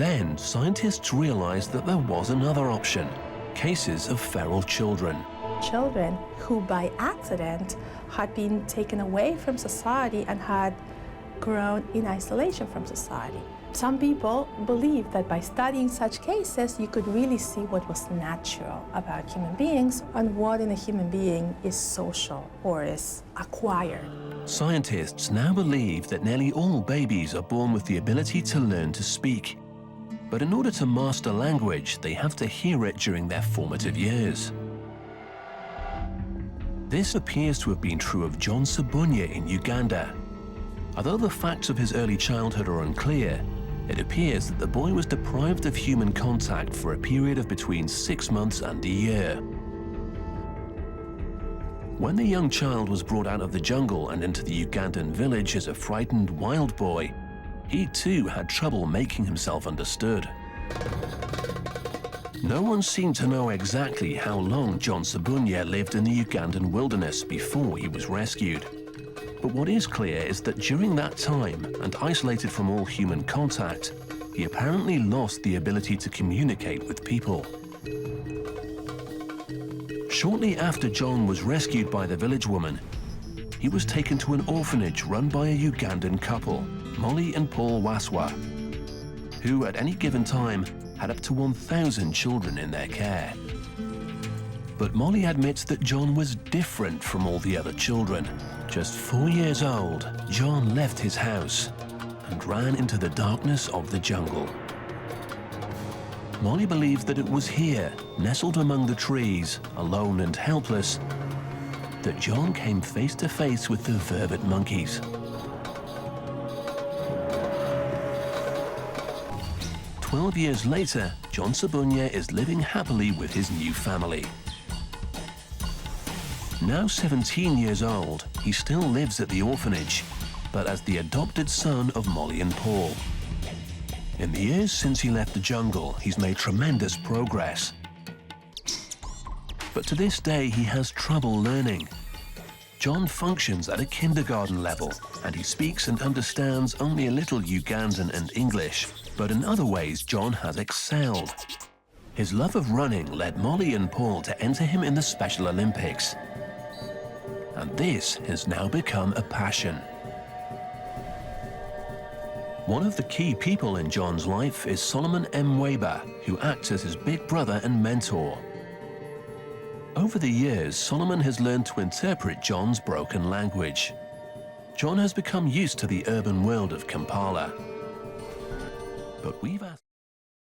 Then, scientists realized that there was another option: cases of feral children. Children who by accident had been taken away from society and had grown in isolation from society. Some people believe that by studying such cases, you could really see what was natural about human beings and what in a human being is social or is acquired. Scientists now believe that nearly all babies are born with the ability to learn to speak. But in order to master language, they have to hear it during their formative years. This appears to have been true of John Sabunya in Uganda. Although the facts of his early childhood are unclear, it appears that the boy was deprived of human contact for a period of between 6 months and a year. When the young child was brought out of the jungle and into the Ugandan village as a frightened wild boy, he too had trouble making himself understood. No one seemed to know exactly how long John Sabunya lived in the Ugandan wilderness before he was rescued. But what is clear is that during that time, and isolated from all human contact, he apparently lost the ability to communicate with people. Shortly after John was rescued by the village woman, he was taken to an orphanage run by a Ugandan couple, Molly and Paul Waswa, who at any given time had up to 1,000 children in their care. But Molly admits that John was different from all the other children. Just 4 years old, John left his house and ran into the darkness of the jungle. Molly believes that it was here, nestled among the trees, alone and helpless, that John came face to face with the vervet monkeys. 12 years later, John Sabunya is living happily with his new family. Now 17 years old, he still lives at the orphanage, but as the adopted son of Molly and Paul. In the years since he left the jungle, he's made tremendous progress. But to this day, he has trouble learning. John functions at a kindergarten level, and he speaks and understands only a little Ugandan and English, but in other ways, John has excelled. His love of running led Molly and Paul to enter him in the Special Olympics. And this has now become a passion. One of the key people in John's life is Solomon Mweba, who acts as his big brother and mentor. Over the years, Solomon has learned to interpret John's broken language. John has become used to the urban world of Kampala. But we've asked